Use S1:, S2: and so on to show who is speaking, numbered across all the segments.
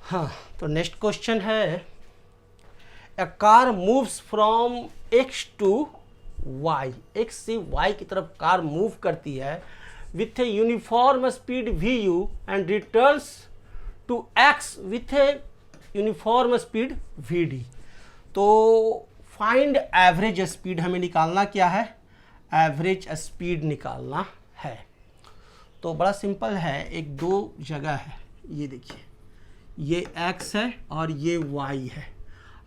S1: हाँ, तो next question है, a car moves from X to Y, X से वाई की तरफ कार मूव करती है with a uniform speed V U and returns to X with a uniform speed V D. तो find average speed हमें निकालना क्या है, एवरेज स्पीड निकालना है। तो बड़ा सिंपल है, एक दो जगह है, ये देखिए ये x है और ये y है।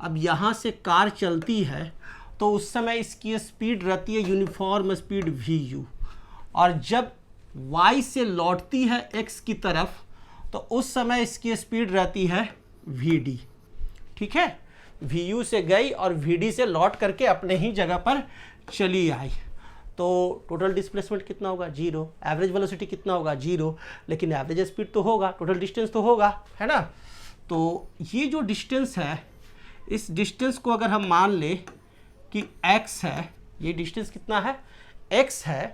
S1: अब यहाँ से कार चलती है तो उस समय इसकी स्पीड रहती है यूनिफॉर्म स्पीड vu, और जब y से लौटती है x की तरफ तो उस समय इसकी स्पीड रहती है vd। ठीक है, vu से गई और vd से लौट करके अपने ही जगह पर चली आई, तो टोटल डिस्प्लेसमेंट कितना होगा, 0। एवरेज वेलोसिटी कितना होगा, 0, लेकिन एवरेज स्पीड तो होगा, टोटल डिस्टेंस तो होगा, है ना। तो ये जो डिस्टेंस है, इस डिस्टेंस को अगर हम मान लें कि x है, ये डिस्टेंस कितना है, x है,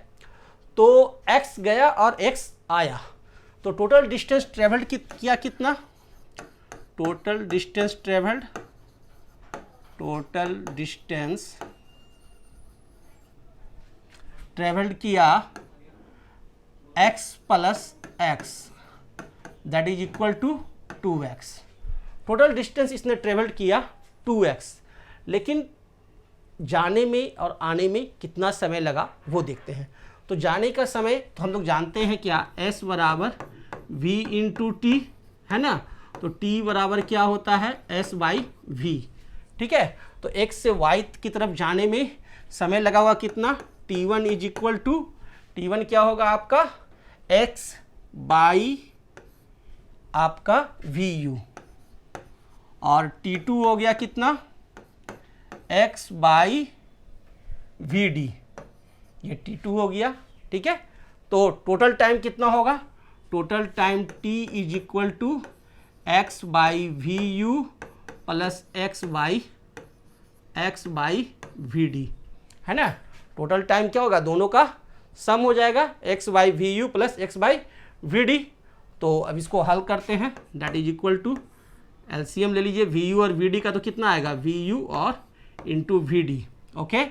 S1: तो x गया और x आया, तो टोटल डिस्टेंस ट्रेवल्ड किया कितना, टोटल डिस्टेंस ट्रेवल्ड किया x plus x that is equal to 2x। Total distance इसने ट्रेवल्ड किया 2x, लेकिन जाने में और आने में कितना समय लगा वो देखते हैं। तो जाने का समय तो हम लोग जानते हैं क्या, s बराबर v इंटू टी, है ना। तो t बराबर क्या होता है, s बाई v। ठीक है, तो x से y की तरफ जाने में समय लगा हुआ कितना, t1 is equal to, t1 क्या होगा आपका, x बाई आपका vu, और t2 हो गया कितना, x बाई vd, ये t2 हो गया। ठीक है, तो टोटल टाइम कितना होगा, total time t is equal to x by vu plus x by vd, है ना। टोटल टाइम क्या होगा, दोनों का सम हो जाएगा, x by vu plus x by vd। तो अब इसको हल करते हैं, that is equal to LCM ले लीजिए, vu और vd का तो कितना आएगा, vu और इंटू vd। ओके,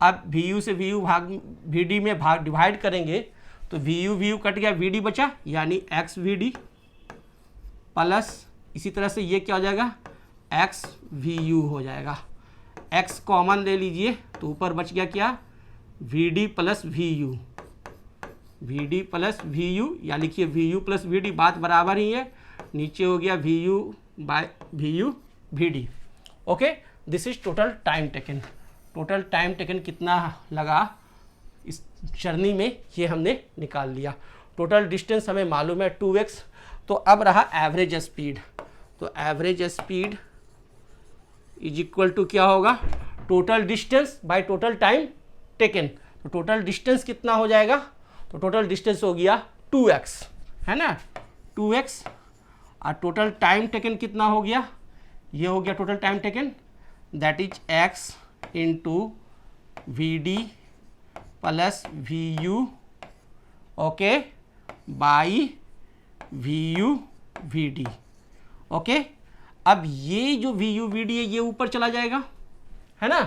S1: अब vu से vu भाग vd में भाग डिवाइड करेंगे तो vu कट गया, vd बचा, यानी x vd प्लस इसी तरह से ये क्या हो जाएगा, x vu हो जाएगा। x कॉमन ले लीजिए तो ऊपर बच गया क्या, vd plus vu, vd plus vu, या लिखिए vu प्लस vd, बात बराबर ही है, नीचे हो गया vu by vu vd। Okay, this is total time taken. Total time taken कितना लगा इस जर्नी में, ये हमने निकाल लिया। टोटल डिस्टेंस हमें मालूम है 2x। तो अब रहा एवरेज स्पीड, तो average speed is equal to क्या होगा, total distance by total time taken. तो टोटल डिस्टेंस कितना हो जाएगा, तो टोटल डिस्टेंस हो गया 2x, है ना, 2x, और टोटल टाइम टेकन कितना हो गया, ये हो गया total time taken, that is x into vd plus vu, okay, by vu vd। Okay, अब ये जो vu vd है ये ऊपर चला जाएगा, है ना,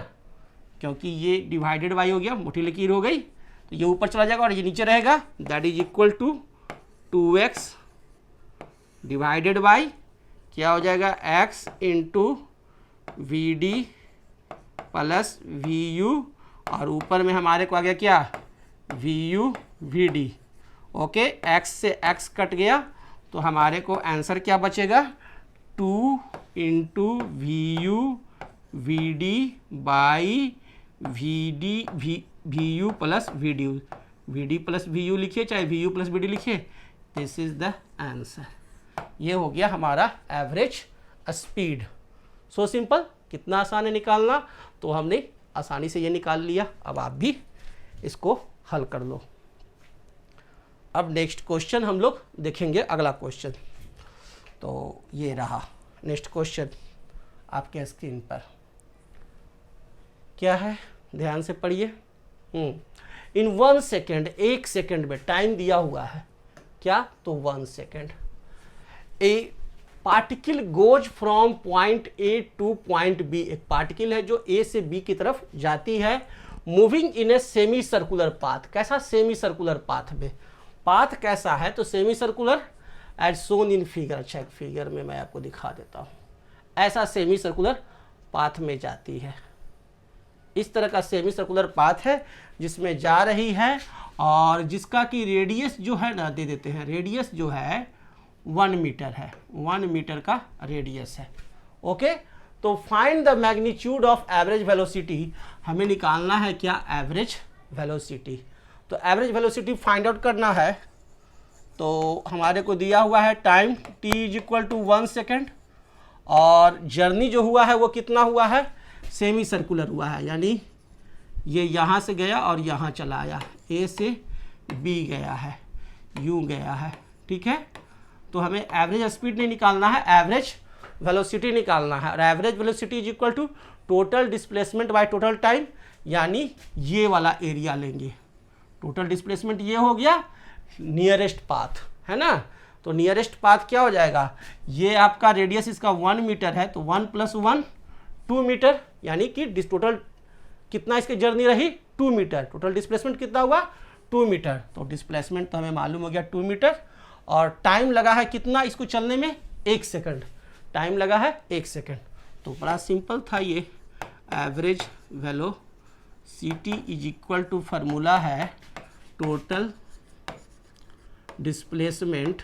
S1: क्योंकि ये डिवाइडेड बाई हो गया, मोटी लकीर हो गई, तो ये ऊपर चला जाएगा और ये नीचे रहेगा, that is equal to 2x divided by क्या हो जाएगा, x into vd plus vu, और ऊपर में हमारे को आ गया क्या, vu vd। ओके, x से x कट गया तो हमारे को आंसर क्या बचेगा, 2 into vu vd by vu plus vd plus vu लिखिए, चाहे vu प्लस vd लिखिए, दिस इज द आंसर। ये हो गया हमारा एवरेज स्पीड। सो सिंपल, कितना आसान है निकालना, तो हमने आसानी से ये निकाल लिया। अब आप भी इसको हल कर लो। अब नेक्स्ट क्वेश्चन हम लोग देखेंगे, अगला क्वेश्चन। तो ये रहा नेक्स्ट क्वेश्चन आपके स्क्रीन पर, क्या है, ध्यान से पढ़िए। इन 1 सेकेंड, 1 सेकेंड में टाइम दिया हुआ है क्या, तो 1 second, a particle goes from point A to point B, एक पार्टिकल है जो ए से बी की तरफ जाती है, moving in a semi circular path. कैसा सेमी सर्कुलर पाथ में, पाथ कैसा है तो semi circular as shown in figure. अच्छा एक फिगर में मैं आपको दिखा देता हूँ, ऐसा सेमी सर्कुलर पाथ में जाती है, इस तरह का सेमी सर्कुलर पाथ है जिसमें जा रही है और जिसका कि रेडियस जो है ना दे देते हैं, रेडियस जो है 1 मीटर है, 1 मीटर का रेडियस है। ओके, तो find the magnitude of average velocity, हमें निकालना है क्या, एवरेज वेलोसिटी। तो एवरेज वेलोसिटी फाइंड आउट करना है तो हमारे को दिया हुआ है time t is equal to 1 second और जर्नी जो हुआ है वो कितना हुआ है, सेमी सर्कुलर हुआ है, यानी ये यहाँ से गया और यहाँ चला आया, A से B गया है, U गया है। ठीक है, तो हमें एवरेज स्पीड नहीं निकालना है, एवरेज वेलोसिटी निकालना है। और average velocity is equal to total displacement by total time, यानी ये वाला एरिया लेंगे। टोटल डिस्प्लेसमेंट ये हो गया नियरेस्ट पाथ, है ना। तो नियरेस्ट पाथ क्या हो जाएगा, ये आपका रेडियस इसका 1 मीटर है, तो 1 + 1 2 मीटर, यानी कि टोटल कितना इसकी जर्नी रही, 2 मीटर। टोटल डिस्प्लेसमेंट कितना हुआ, 2 मीटर। तो डिस्प्लेसमेंट तो हमें मालूम हो गया 2 मीटर और टाइम लगा है कितना इसको चलने में, 1 सेकंड, टाइम लगा है 1 सेकंड। तो बड़ा सिंपल था ये। Average velocity is equal to formula है total displacement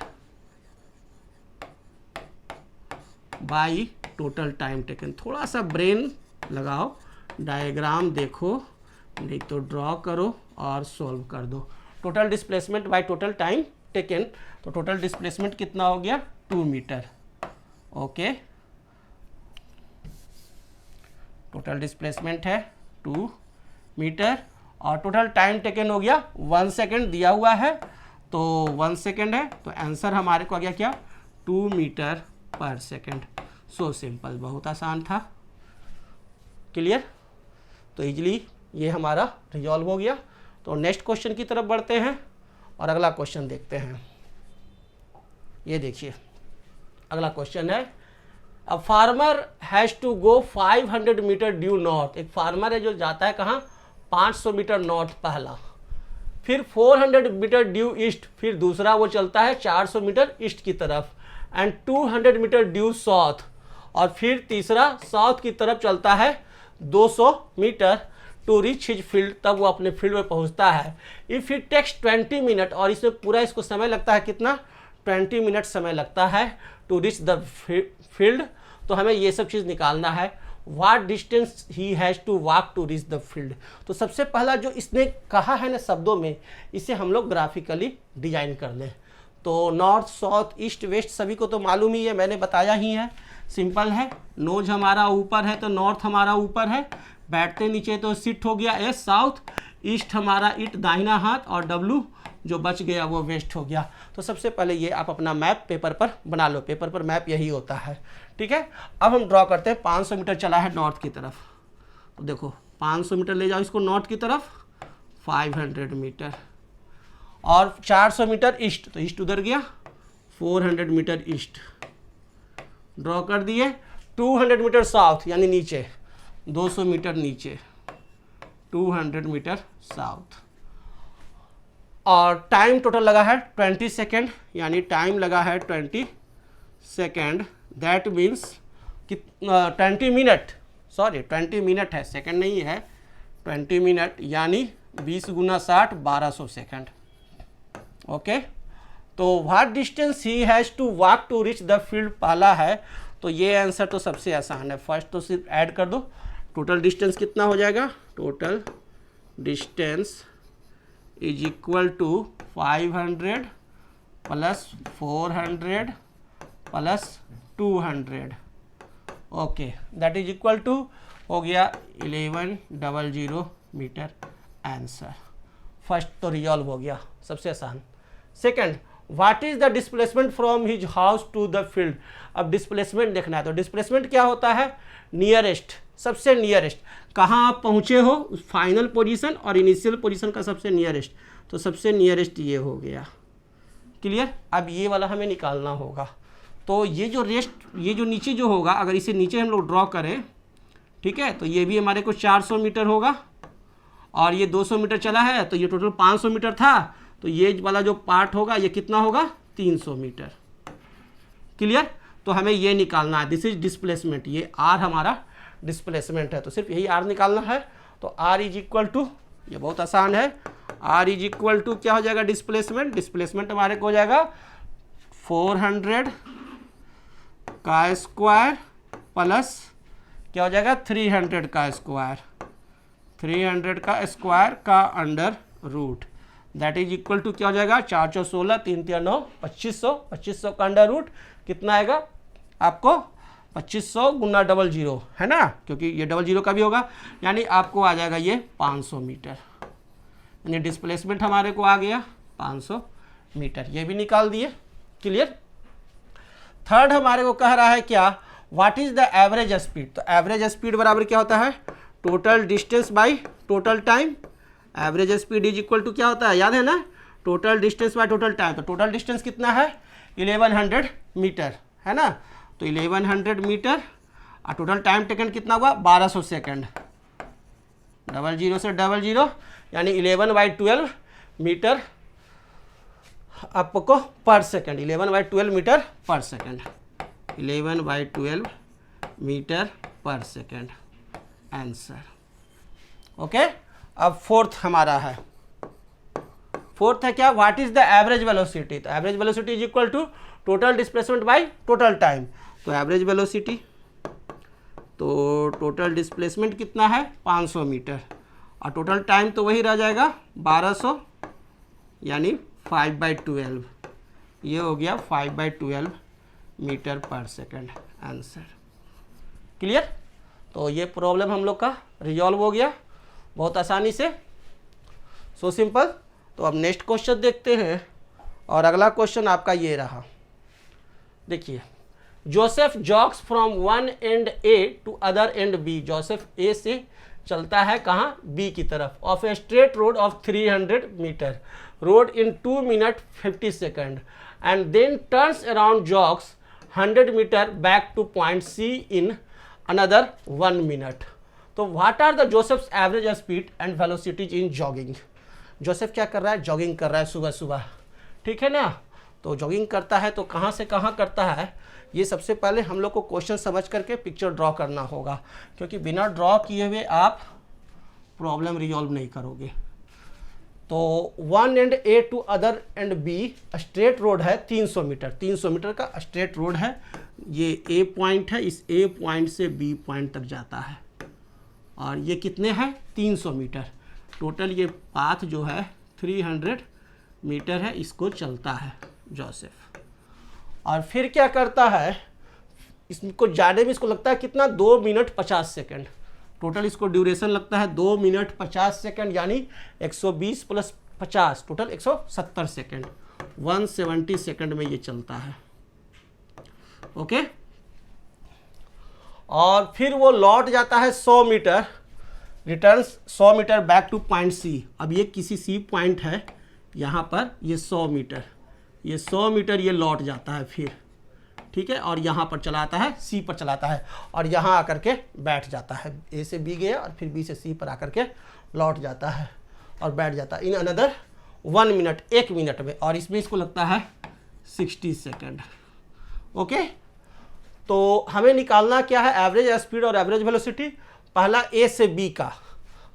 S1: by total time taken. थोड़ा सा ब्रेन लगाओ, डायग्राम देखो, नहीं तो ड्रॉ करो और सॉल्व कर दो। Total displacement by total time taken, तो टोटल डिस्प्लेसमेंट कितना हो गया, 2 मीटर। ओके, टोटल डिस्प्लेसमेंट है 2 मीटर और टोटल टाइम टेकन हो गया 1 सेकेंड दिया हुआ है, तो 1 सेकेंड है, तो आंसर हमारे को आ गया क्या, 2 मीटर पर सेकेंड। सो सिंपल, बहुत आसान था। क्लियर, तो इजली ये हमारा रिजॉल्व हो गया। तो नेक्स्ट क्वेश्चन की तरफ बढ़ते हैं और अगला क्वेश्चन देखते हैं। ये देखिए अगला क्वेश्चन है, a farmer has to go 500 metre due north. एक फार्मर है जो जाता है कहाँ, 500 मीटर नॉर्थ पहला, फिर 400 मीटर ड्यू ईस्ट, फिर दूसरा वो चलता है 400 मीटर ईस्ट की तरफ, एंड 200 मीटर ड्यू साउथ, और फिर तीसरा साउथ की तरफ चलता है 200 metre to reach his field, तब वो अपने फील्ड में पहुंचता है। इफ़ इट टेक्स 20 मिनट, और इसमें पूरा इसको समय लगता है कितना, 20 मिनट समय लगता है टू रीच द फील्ड। तो हमें ये सब चीज़ निकालना है। What distance he has to walk to reach the field. तो सबसे पहला जो इसने कहा है ना शब्दों में, इसे हम लोग ग्राफिकली डिजाइन कर लें। तो नॉर्थ साउथ ईस्ट वेस्ट सभी को तो मालूम ही है, मैंने बताया ही है, सिंपल है। नोज हमारा ऊपर है तो नॉर्थ हमारा ऊपर है, बैठते नीचे तो सिट हो गया एस साउथ, ईस्ट हमारा इट दाहिना हाथ, और डब्लू जो बच गया वो वेस्ट हो गया। तो सबसे पहले ये आप अपना मैप पेपर पर बना लो, पेपर पर मैप यही होता है। ठीक है, अब हम ड्रॉ करते हैं। 500 मीटर चला है नॉर्थ की तरफ, तो देखो 500 मीटर ले जाओ इसको नॉर्थ की तरफ, 500 मीटर, और 400 मीटर ईस्ट, तो ईस्ट उधर गया, 400 मीटर ईस्ट ड्रॉ कर दिए। 200 मीटर साउथ यानी नीचे, 200 मीटर नीचे, 200 मीटर साउथ, और टाइम टोटल लगा है 20 सेकेंड, यानी टाइम लगा है 20 सेकेंड। दैट मीन्स कि 20 मिनट, सॉरी 20 मिनट है, सेकेंड नहीं है, 20 मिनट यानी 20 × 60 1200 सेकेंड। ओके, तो what distance he has to walk to reach the field पहला है, तो ये आंसर तो सबसे आसान है। फर्स्ट तो सिर्फ ऐड कर दो, टोटल डिस्टेंस कितना हो जाएगा, total distance is equal to 500 + 400 + 200, okay, that is equal to हो गया 1100 मीटर आंसर। फर्स्ट तो रिजॉल्व हो गया, सबसे आसान। Second, what is the displacement from his house to the field. अब डिस्प्लेसमेंट देखना है, तो डिस्प्लेसमेंट क्या होता है, नियरेस्ट, सबसे नियरेस्ट, कहाँ आप पहुँचे हो, फाइनल पोजीशन और इनिशियल पोजीशन का सबसे नियरेस्ट, तो सबसे नियरेस्ट ये हो गया। क्लियर, अब ये वाला हमें निकालना होगा। तो ये जो रेस्ट, ये जो नीचे जो होगा, अगर इसे नीचे हम लोग ड्रॉ करें, ठीक है, तो ये भी हमारे को 400 मीटर होगा और ये 200 मीटर चला है, तो ये टोटल 500 मीटर था, तो ये वाला जो पार्ट होगा ये कितना होगा, 300 मीटर। क्लियर? तो हमें ये निकालना है, दिस इज डिस्प्लेसमेंट, ये आर हमारा डिस्प्लेसमेंट है, तो सिर्फ यही आर निकालना है। तो आर इज इक्वल टू, ये बहुत आसान है, आर इज इक्वल टू क्या हो जाएगा, डिस्प्लेसमेंट, डिस्प्लेसमेंट हमारे को हो जाएगा 400 का स्क्वायर प्लस क्या हो जाएगा, 300 का स्क्वायर, 300 का स्क्वायर का under root, that is equal to क्या हो जाएगा, 4 4 16, 3 3 9, 2500, 2500 का अंडर रूट कितना आएगा आपको, 2500 गुना 00 है ना, क्योंकि ये 00 का भी होगा, यानी आपको आ जाएगा ये 500 मीटर, यानी डिस्प्लेसमेंट हमारे को आ गया 500 मीटर, ये भी निकाल दिए। क्लियर? थर्ड हमारे को कह रहा है क्या, what is the average speed. तो एवरेज स्पीड बराबर क्या होता है, total distance by total time. Average speed is equal to क्या होता है, याद है ना, total distance by total time. तो टोटल डिस्टेंस कितना है, 1100 मीटर है ना, तो 1100 मीटर और टोटल टाइम टेकन कितना हुआ, 1200 सेकेंड, 00 से 00, यानी 11/12 मीटर आपको per second, 11/12 metre per second, 11/12 metre per second answer. Okay, अब फोर्थ हमारा है, फोर्थ है क्या, what is the average velocity. तो average velocity is equal to total displacement by total time. तो एवरेज वेलोसिटी, तो टोटल डिस्प्लेसमेंट कितना है 500 मीटर और टोटल टाइम तो वही रह जाएगा 1200, यानी 5/12, ये हो गया 5/12 metre per second answer. Clear? तो ये प्रॉब्लम हम लोग का रिजॉल्व हो गया बहुत आसानी से, सो सिंपल। तो अब नेक्स्ट क्वेश्चन देखते हैं, और अगला क्वेश्चन आपका ये रहा, देखिए, Joseph jogs from one end A to other end B. Joseph A से चलता है कहाँ, बी की तरफ, of a straight road of 300 metre, road in 2 minute 50 second, and then turns around jogs 100 metre back to point C in another 1 minute. तो what are the Joseph's average speed and velocities in jogging. Joseph क्या कर रहा है, jogging कर रहा है सुबह सुबह, ठीक है ना। तो जॉगिंग करता है तो कहाँ से कहाँ करता है, ये सबसे पहले हम लोग को क्वेश्चन समझ करके पिक्चर ड्रॉ करना होगा, क्योंकि बिना ड्रॉ किए हुए आप प्रॉब्लम रिजॉल्व नहीं करोगे। तो one end A to other end B straight road है 300 मीटर, 300 मीटर का स्ट्रेट रोड है, ये ए पॉइंट है, इस ए पॉइंट से बी पॉइंट तक जाता है, और ये कितने हैं 300 मीटर। टोटल ये पाथ जो है 300 मीटर है, इसको चलता है जोसेफ। और फिर क्या करता है, इसको जाने में इसको लगता है कितना, 2 मिनट 50 सेकेंड। टोटल इसको ड्यूरेशन लगता है 2 मिनट 50 सेकेंड, यानी 120 प्लस 50 टोटल 170 सेकेंड, 170 सेकेंड में ये चलता है। ओके, और फिर वो लौट जाता है 100 metre, returns 100 metre back to point C. अब ये किसी सी पॉइंट है यहाँ पर, ये 100 मीटर, ये 100 मीटर ये लौट जाता है फिर, ठीक है, और यहाँ पर चलाता है, सी पर चलाता है, और यहाँ आकर के बैठ जाता है, ए से बी गया और फिर बी से सी पर आकर के लौट जाता है और बैठ जाता है इन अनदर 1 मिनट, 1 मिनट में, और इसमें इसको लगता है 60 सेकेंड। ओके, तो हमें निकालना क्या है, एवरेज स्पीड और एवरेज वेलोसिटी, पहला ए से बी का।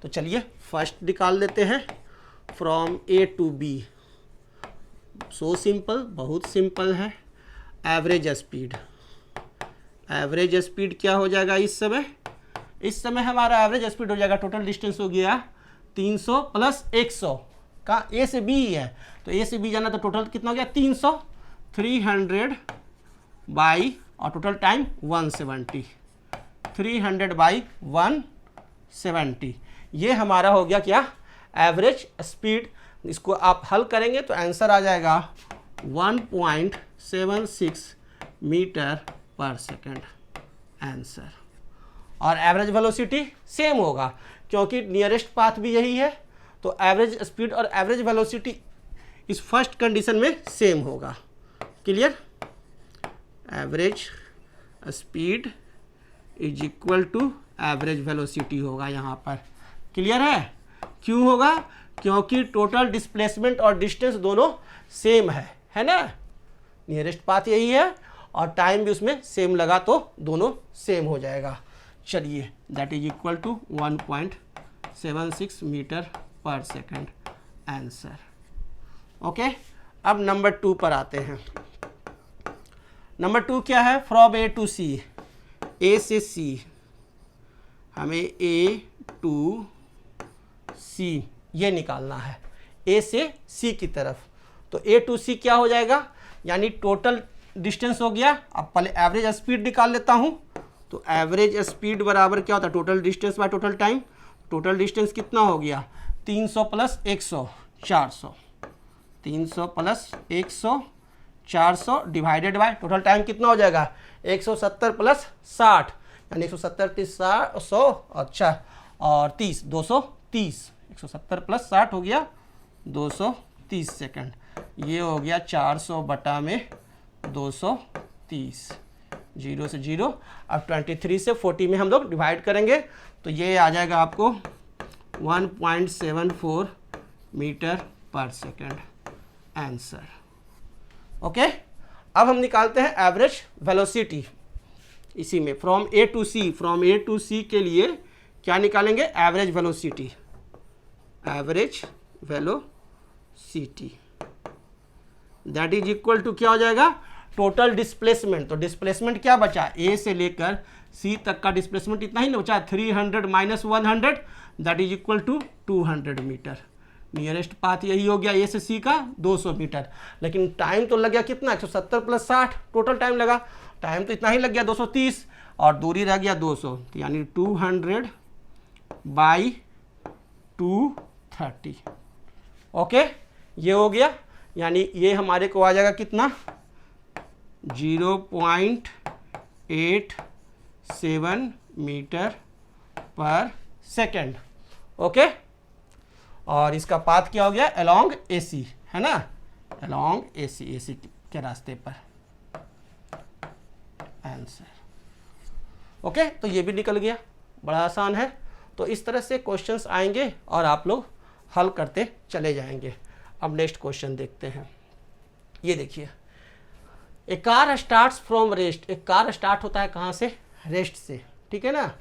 S1: तो चलिए फर्स्ट निकाल लेते हैं, from A to B. So simple, बहुत सिंपल है। एवरेज स्पीड, एवरेज स्पीड क्या हो जाएगा इस समय, इस समय हमारा एवरेज स्पीड हो जाएगा, टोटल डिस्टेंस हो गया 300 प्लस 100 का, ए से बी है, तो ए से बी जाना तो टोटल कितना हो गया 300, 300 बाई, और टोटल टाइम 170, 300 बाई 170, ये हमारा हो गया क्या, एवरेज स्पीड। इसको आप हल करेंगे तो आंसर आ जाएगा 1.76 मीटर पर सेकेंड आंसर। और एवरेज वेलोसिटी सेम होगा, क्योंकि नियरेस्ट पाथ भी यही है, तो एवरेज स्पीड और एवरेज वेलोसिटी इस फर्स्ट कंडीशन में सेम होगा। Clear, average speed is equal to average velocity होगा यहाँ पर। क्लियर है? क्यों होगा? क्योंकि टोटल डिस्प्लेसमेंट और डिस्टेंस दोनों सेम है ना, नियरेस्ट पाथ यही है और टाइम भी उसमें सेम लगा तो दोनों सेम हो जाएगा। चलिए, that is equal to 1.76 metre per second answer. Okay, अब नंबर 2 पर आते हैं। नंबर 2 क्या है? फ्रॉम ए टू सी, ए से सी, हमें ए टू सी ये निकालना है, ए से सी की तरफ। तो ए टू सी क्या हो जाएगा? यानी टोटल डिस्टेंस हो गया। अब पहले एवरेज स्पीड निकाल लेता हूँ। तो एवरेज स्पीड बराबर क्या होता है? Total distance by total time. Total distance कितना हो गया? 300 plus 100, 400। 300 plus 100, 400 divided by total time कितना हो जाएगा? 170 प्लस 60, यानी 170 30 100, अच्छा, और 30 230। 170 प्लस 60 हो गया 230 सेकंड। ये हो गया 400 बटा में 230, 0 से 0। अब 23 से 40 में हम लोग डिवाइड करेंगे तो ये आ जाएगा आपको 1.74 metre per second answer. Okay, अब हम निकालते हैं एवरेज वेलोसिटी। इसी में from A to C, from A to C के लिए क्या निकालेंगे? Average velocity. Average velocity that is equal to क्या हो जाएगा? Total displacement. तो डिस्प्लेसमेंट क्या बचा? ए से लेकर सी तक का डिस्प्लेसमेंट इतना ही ना बचा, 300 minus 100 that is equal to 200 metre. Nearest path यही हो गया ए से सी का 200 मीटर। लेकिन टाइम तो लग गया कितना? 170 प्लस 60 टोटल टाइम लगा। टाइम तो इतना ही लग गया 230 और दूरी रह गया 200, तो यानी 200 बाई 230। ओके, ये हो गया। यानी ये हमारे को आ जाएगा कितना? 0.87 मीटर पर सेकेंड। ओके, और इसका पाथ क्या हो गया? अलोंग एसी, है ना, अलोंग एसी, एसी के रास्ते पर आंसर। ओके, तो ये भी निकल गया, बड़ा आसान है। तो इस तरह से क्वेश्चंस आएंगे और आप लोग हल करते चले जाएंगे। अब नेक्स्ट क्वेश्चन देखते हैं। ये देखिए, a car starts from rest. एक कार स्टार्ट होता है कहाँ से? रेस्ट से, ठीक है ना।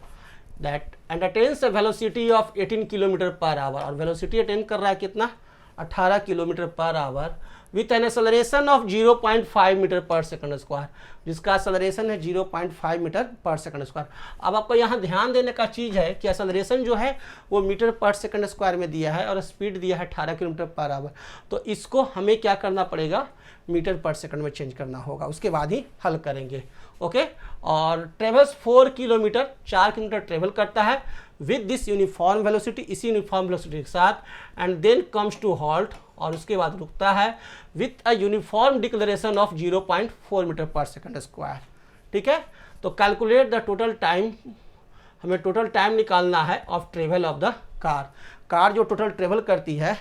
S1: That end attains a velocity of 18 kilometre per hour. और वेलोसिटी अटेन कर रहा है कितना? 18 kilometre per hour with an acceleration of 0.5 metre per second square, जिसका एक्सेलरेशन है 0.5 मीटर पर सेकंड स्क्वायर। अब आपको यहाँ ध्यान देने का चीज़ है कि एक्सेलरेशन जो है वो मीटर पर सेकंड स्क्वायर में दिया है और स्पीड दिया है 18 किलोमीटर पर आवर। तो इसको हमें क्या करना पड़ेगा? मीटर पर सेकंड में चेंज करना होगा, उसके बाद ही हल करेंगे। ओके, और ट्रेवल्स 4 किलोमीटर, 4 किलोमीटर ट्रेवल करता है विद दिस यूनिफॉर्म वेलोसिटी, इसी यूनिफॉर्म वेलोसिटी के साथ, and then comes to halt, और उसके बाद रुकता है with a uniform deceleration of 0.4 metre per second square. ठीक है, तो कैलकुलेट द टोटल टाइम, हमें टोटल टाइम निकालना है of travel of the car. Car जो टोटल ट्रेवल करती है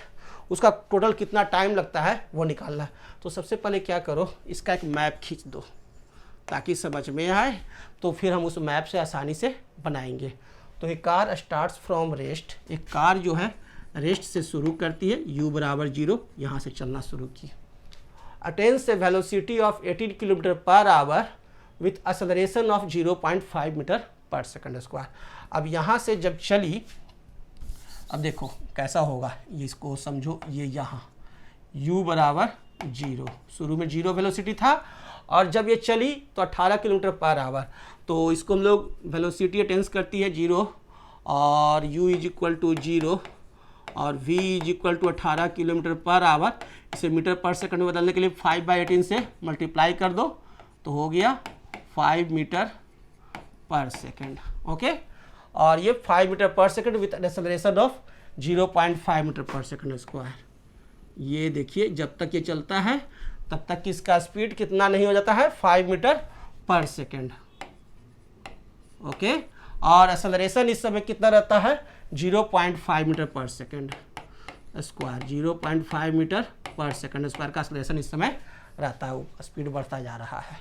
S1: उसका टोटल कितना टाइम लगता है वो निकालना है। तो सबसे पहले क्या करो, इसका एक मैप खींच दो ताकि समझ में आए, तो फिर हम उस मैप से आसानी से बनाएंगे। तो एक कार स्टार्ट्स फ्रॉम रेस्ट, एक कार जो है रेस्ट से शुरू करती है, u बराबर 0, यहाँ से चलना शुरू की। Attains a velocity of 18 kilometre per hour with acceleration of 0.5 metre per second square. अब यहाँ से जब चली, अब देखो कैसा होगा, ये इसको समझो, ये यहाँ u बराबर 0, शुरू में 0 वेलोसिटी था और जब ये चली तो 18 किलोमीटर पर आवर, तो इसको हम लोग वेलोसिटी अटेंस करती है 0 और u इज इक्वल टू 0 और v is equal to 18 kilometre per hour. इसे मीटर पर सेकंड में बदलने के लिए 5/18 से मल्टीप्लाई कर दो तो हो गया 5 मीटर पर सेकंड। ओके, और ये 5 metre per second with acceleration of 0.5 metre per second square. ये देखिए जब तक ये चलता है तब तक इसका स्पीड कितना नहीं हो जाता है, 5 मीटर पर सेकंड। ओके, और एक्सेलरेशन इस समय कितना रहता है, 0.5 metre per second square. 0.5 metre per second square का एक्सेलरेशन इस समय रहता है, वो स्पीड बढ़ता जा रहा है।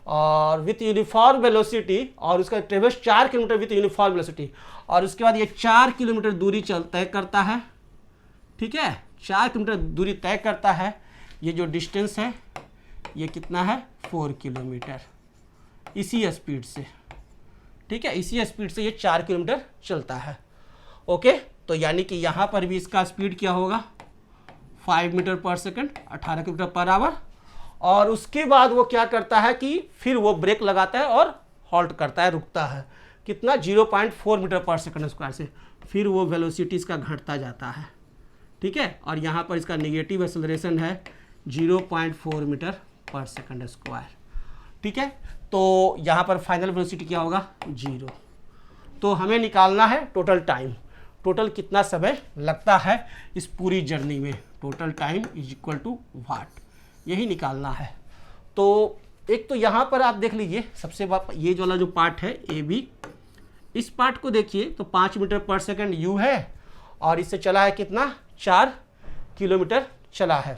S1: और विथ यूनिफॉर्म वेलोसिटी, और उसका ट्रेवर्स 4 किलोमीटर विथ यूनिफॉर्म वेलोसिटी, और उसके बाद ये 4 किलोमीटर दूरी तय करता है, ठीक है, 4 किलोमीटर दूरी तय करता है। ये जो डिस्टेंस है ये कितना है, 4 किलोमीटर, इसी स्पीड से, ठीक है, इसी स्पीड से ये 4 किलोमीटर चलता है। ओके, तो यानी कि यहाँ पर भी इसका स्पीड क्या होगा, 5 metre per second, 18 kilometre per hour. और उसके बाद वो क्या करता है कि फिर वो ब्रेक लगाता है और हॉल्ट करता है, रुकता है, कितना, 0.4 मीटर पर सेकंड स्क्वायर से। फिर वो वेलोसिटी इसका घटता जाता है, ठीक है, और यहाँ पर इसका नेगेटिव एक्सेलरेशन है 0.4 मीटर पर सेकंड स्क्वायर, ठीक है। तो यहाँ पर फाइनल वेलोसिटी क्या होगा, 0। तो हमें निकालना है टोटल टाइम, टोटल कितना समय लगता है इस पूरी जर्नी में, total time is equal to what, यही निकालना है। तो एक तो यहाँ पर आप देख लीजिए, सबसे ये वाला जो पार्ट है ए बी, इस पार्ट को देखिए तो 5 मीटर पर सेकंड यू है, और इससे चला है कितना, 4 किलोमीटर चला है।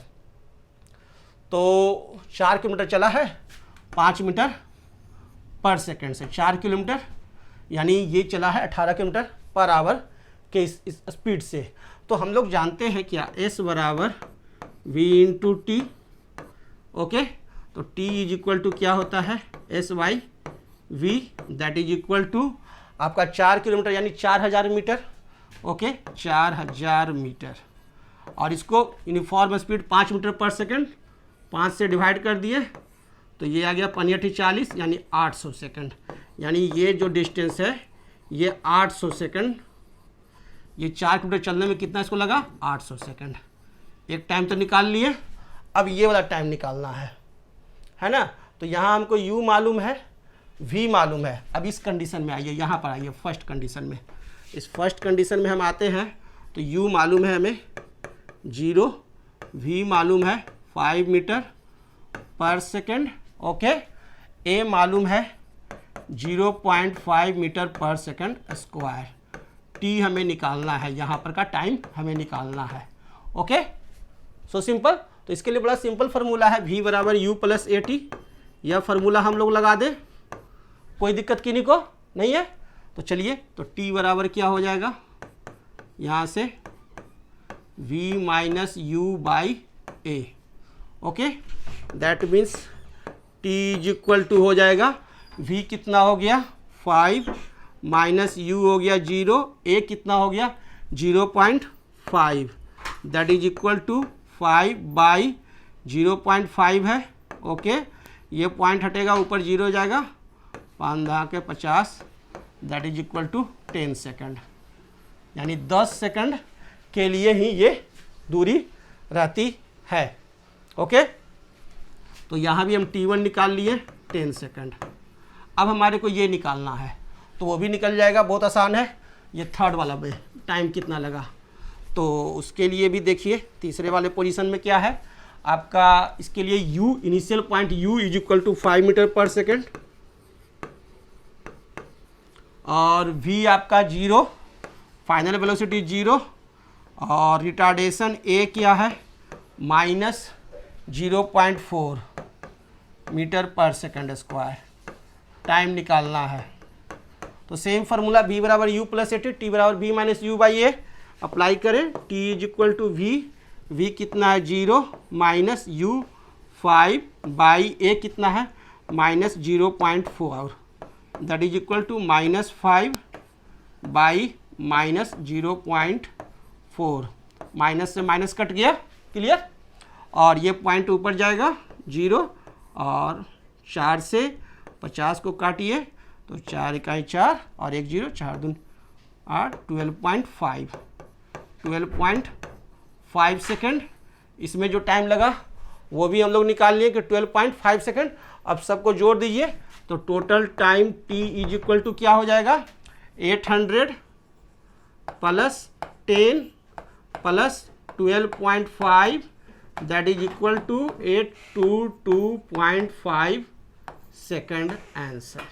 S1: तो 4 किलोमीटर चला है 5 मीटर पर सेकंड से, 4 किलोमीटर, यानी ये चला है 18 किलोमीटर पर आवर के इस स्पीड से। तो हम लोग जानते हैं क्या, S बराबर V इंटू टी। ओके, तो T इज इक्वल टू क्या होता है, S by V, that is equal to आपका 4 किलोमीटर यानी 4000 मीटर। ओके, 4000 मीटर, और इसको uniform speed 5 metre per second, 5 से डिवाइड कर दिए तो ये आ गया 5×40 यानी 800 सेकंड। यानी ये जो डिस्टेंस है ये 800 सेकंड, ये 4 किलोमीटर चलने में कितना इसको लगा, 800 सेकंड। एक टाइम तो निकाल लिए, अब ये वाला टाइम निकालना है ना। तो यहाँ हमको u मालूम है, v मालूम है। अब इस कंडीशन में आइए, यहाँ पर आइए फर्स्ट कंडीशन में। इस फर्स्ट कंडीशन में हम आते हैं तो u मालूम है हमें 0, v मालूम है 5 metre per second, okay, a मालूम है 0.5 metre per second square, t हमें निकालना है, यहाँ पर का टाइम हमें निकालना है। Okay, so simple. तो इसके लिए बड़ा सिंपल फार्मूला है, v बराबर u प्लस ए टी। यह फार्मूला हम लोग लगा दें, कोई दिक्कत किन्हीं को नहीं है। तो चलिए, तो t बराबर क्या हो जाएगा, यहाँ से v minus u by a. Okay, that means t is equal to हो जाएगा, v कितना हो गया 5 माइनस u हो गया 0, a कितना हो गया 0.5, that is equal to 5 by 0.5 है। ओके, ये पॉइंट हटेगा, ऊपर 0 हो जाएगा, 5×50, that is equal to 10 second. यानी 10 सेकंड के लिए ही ये दूरी रहती है। ओके, तो यहाँ भी हम t1 निकाल लिए 10 सेकंड। अब हमारे को ये निकालना है तो वो भी निकल जाएगा, बहुत आसान है। ये थर्ड वाला में टाइम कितना लगा, तो उसके लिए भी देखिए तीसरे वाले पोजीशन में क्या है आपका, इसके लिए u initial point u is equal to 5 metre per second, और v आपका 0, फाइनल वेलोसिटी 0, और रिटार्डेशन a क्या है minus 0.4 metre per second square, time निकालना है। तो सेम फार्मूला v बराबर u plus a t, t बराबर v minus u by a apply करें। t is equal to v कितना है 0 माइनस u 5 बाई ए कितना है minus 0.4, that is equal to minus 5 by minus 0.4, minus से minus cut गया, clear. और ये पॉइंट ऊपर जाएगा 0, और 4 से 50 को काटिए तो 4 इकाई 4 और 1 0, 4 दूनी 8, 12.5 सेकंड। इसमें जो टाइम लगा वो भी हम लोग निकाल लिए कि 12.5 सेकंड। अब सबको जोड़ दीजिए तो total time t is equal to क्या हो जाएगा, 800 plus 10 plus 12.5, that is equal to 822.5 second answer.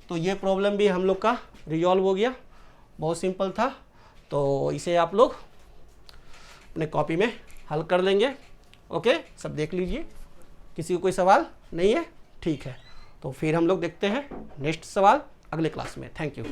S1: तो ये प्रॉब्लम भी हम लोग का रिजॉल्व हो गया, बहुत सिंपल था। तो इसे आप लोग अपने कॉपी में हल कर लेंगे। ओके, सब देख लीजिए, किसी को कोई सवाल नहीं है, ठीक है। तो फिर हम लोग देखते हैं नेक्स्ट सवाल अगले क्लास में। Thank you.